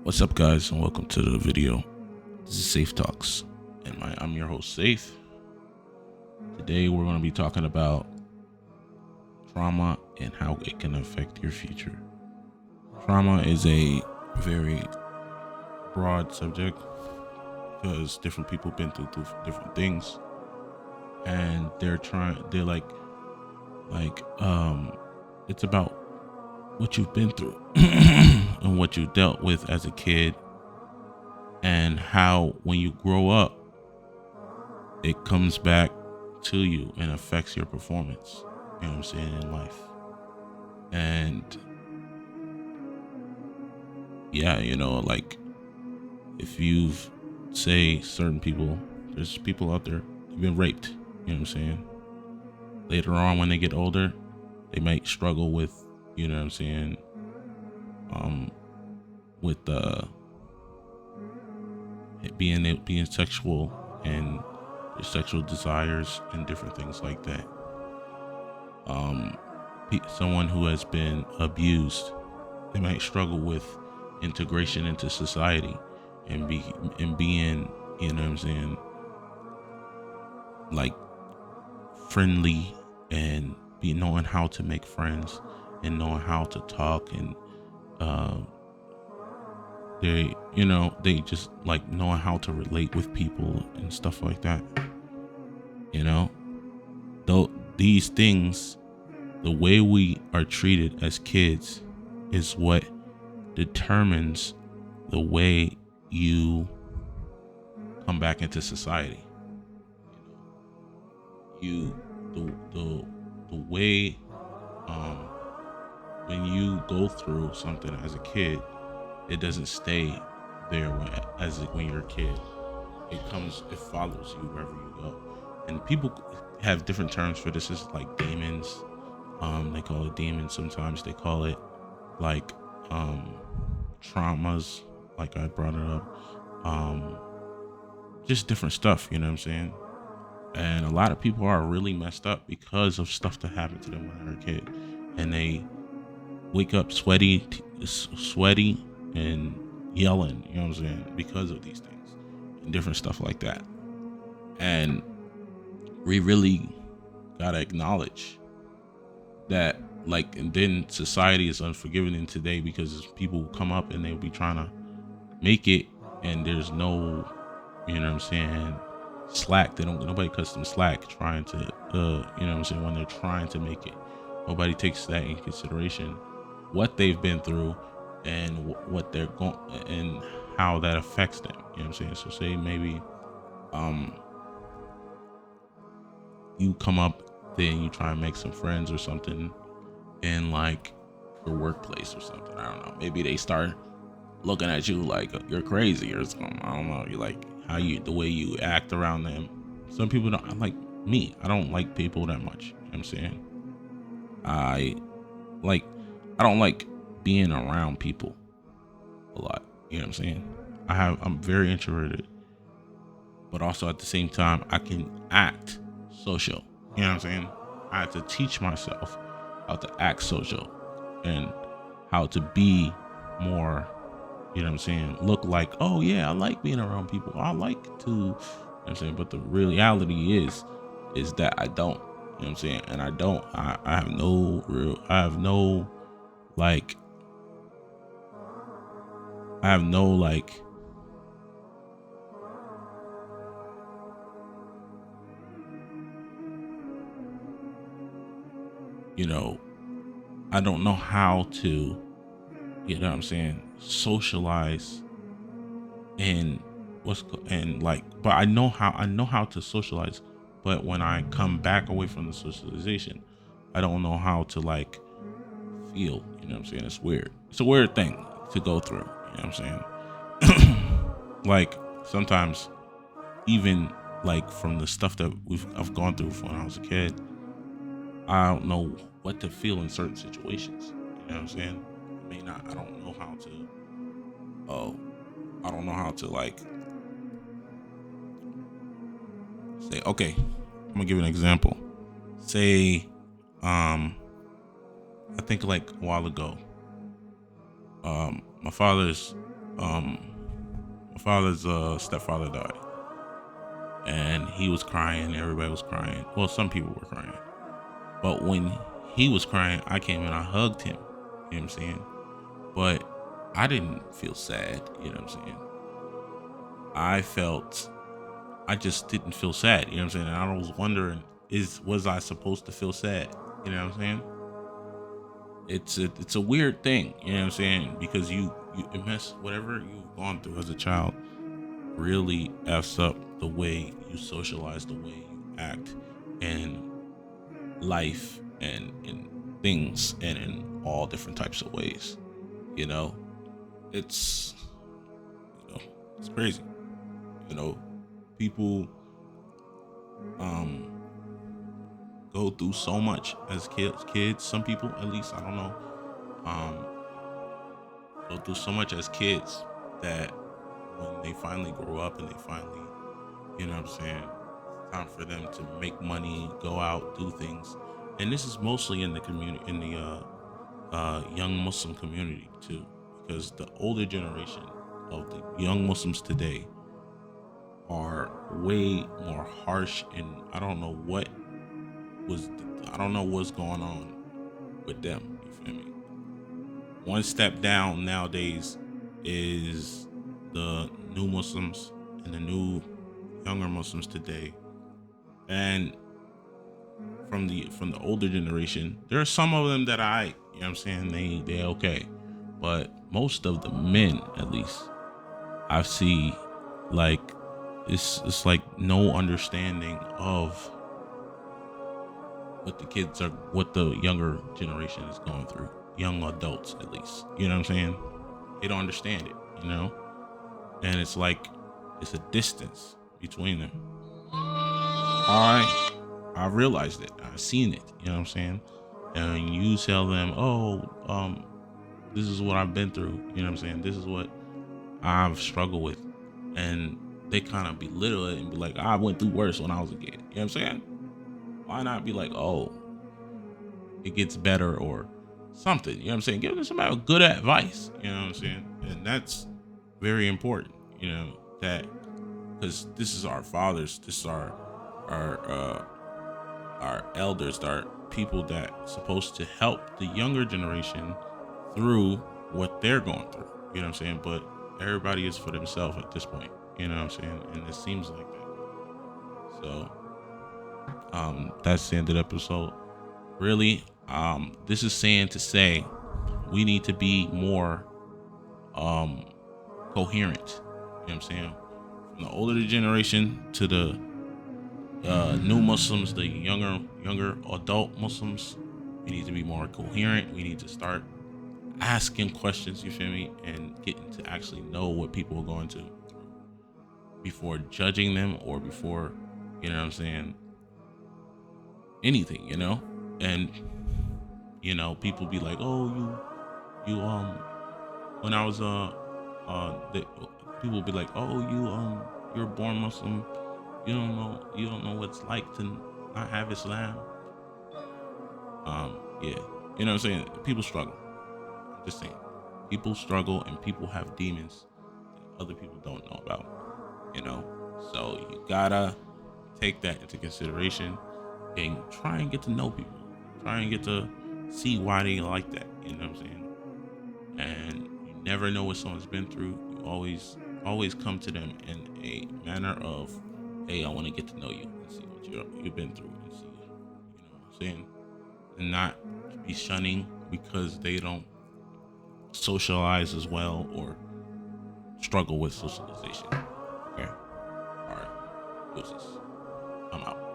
What's up, guys, and welcome to the video. This is Safe Talks, and I'm your host, Safe. Today, we're going to be talking about trauma and how it can affect your future. Trauma is a very broad subject because different people been through different things, and it's about what you've been through and what you dealt with as a kid, and how when you grow up it comes back to you and affects your performance, you know what I'm saying, in life. And yeah, like if you've certain people, there's people out there who've been raped, you know what I'm saying. Later on, when they get older, they might struggle with, you know what I'm saying, with being sexual and their sexual desires and different things like that. Someone who has been abused, they might struggle with integration into society and being, you know what I'm saying, like friendly, and knowing how to make friends and knowing how to talk, and they just like knowing how to relate with people and stuff like that. Though these things, the way we are treated as kids is what determines the way you come back into society. The way when you go through something as a kid, it doesn't stay there when you're a kid. It follows you wherever you go. And people have different terms for this. It's like demons. They call it demons. Sometimes they call it like traumas, like I brought it up. Just different stuff, you know what I'm saying? And a lot of people are really messed up because of stuff that happened to them when they were a kid. And they wake up sweaty and yelling, you know what I'm saying, because of these things and different stuff like that. And we really gotta acknowledge that, and then society is unforgiving in today, because people come up and they'll be trying to make it, and there's no, you know what I'm saying, slack. Nobody cuts them slack trying to, you know what I'm saying, when they're trying to make it. Nobody takes that in consideration, what they've been through and what they're going, and how that affects them, you know what I'm saying. So say maybe you come up, then you try and make some friends or something in like your workplace or something. I don't know. Maybe they start looking at you like you're crazy or something. I don't know. You like the way you act around them. Some people don't like me. I don't like people that much. You know what I'm saying? I don't like being around people a lot. You know what I'm saying? I'm very introverted, but also at the same time I can act social. You know what I'm saying? I have to teach myself how to act social and how to be more, you know what I'm saying, look like, oh yeah, I like being around people. I like to, you know what I'm saying? But the reality is that I don't, you know what I'm saying? And I have no I don't know how to, you know what I'm saying, socialize but I know how to socialize, but when I come back away from the socialization, I don't know how to like feel, you know what I'm saying? It's weird. It's a weird thing to go through, you know what I'm saying? Like sometimes, even like from the stuff that I've gone through when I was a kid, I don't know what to feel in certain situations. You know what I'm saying? I don't know how to like say, okay, I'm gonna give you an example. Say, I think like a while ago, my father's um, my father's stepfather died, and he was crying. Everybody was crying. Well, some people were crying, but when he was crying, I came and I hugged him. You know what I'm saying? But I didn't feel sad. You know what I'm saying? I just didn't feel sad. You know what I'm saying? And I was wondering, was I supposed to feel sad? You know what I'm saying? It's a weird thing. You know what I'm saying? Because it mess whatever you've gone through as a child really f's up the way you socialize, the way you act in life and in things and in all different types of ways. You know, it's you know it's crazy. You know, people um go through so much as kids. Some people, at least, I don't know, um go through so much as kids that when they finally grow up and they finally, you know what I'm saying, it's time for them to make money, go out, do things. And this is mostly in the community, in the young Muslim community too, because the older generation of the young Muslims today are way more harsh, and was I don't know what's going on with them. You feel me? One step down nowadays is the new Muslims and the new younger Muslims today. And from the older generation, there are some of them that you know what I'm saying, they okay. But most of the men, at least, I see, like, it's like no understanding of what the younger generation is going through. Young adults, at least. You know what I'm saying? They don't understand it, you know? And it's like it's a distance between them. I realized it. I seen it, you know what I'm saying? And you tell them, "Oh, this is what I've been through." You know what I'm saying? This is what I've struggled with. And they kind of belittle it and be like, "I went through worse when I was a kid." You know what I'm saying? Why not be like, "Oh, it gets better," or something? You know what I'm saying? Give them some good advice. You know what I'm saying? And that's very important, you know, that because this is our fathers, this is our elders, our people that supposed to help the younger generation through what they're going through. You know what I'm saying? But everybody is for themselves at this point. You know what I'm saying? And it seems like that. So that's the end of the episode. Really, this is saying to say we need to be more um coherent. You know what I'm saying? From the older generation to the new Muslims, the younger adult Muslims, we need to be more coherent. We need to start asking questions, you feel me, and getting to actually know what people are going to before judging them or before, you know what I'm saying, anything, you know. And you know, people be like, "Oh, you when I was people be like, "Oh, you're born Muslim. You don't know what it's like to not have Islam." Yeah, you know what I'm saying? People struggle. I'm just saying, people struggle and people have demons that other people don't know about. You know, so you gotta take that into consideration and try and get to know people. Try and get to see why they like that. You know what I'm saying? And you never know what someone's been through. You always come to them in a manner of, "Hey, I want to get to know you and see what you've been through and see, you know what I'm saying?" And not be shunning because they don't socialize as well or struggle with socialization. Okay. All right. Deuces. I'm out.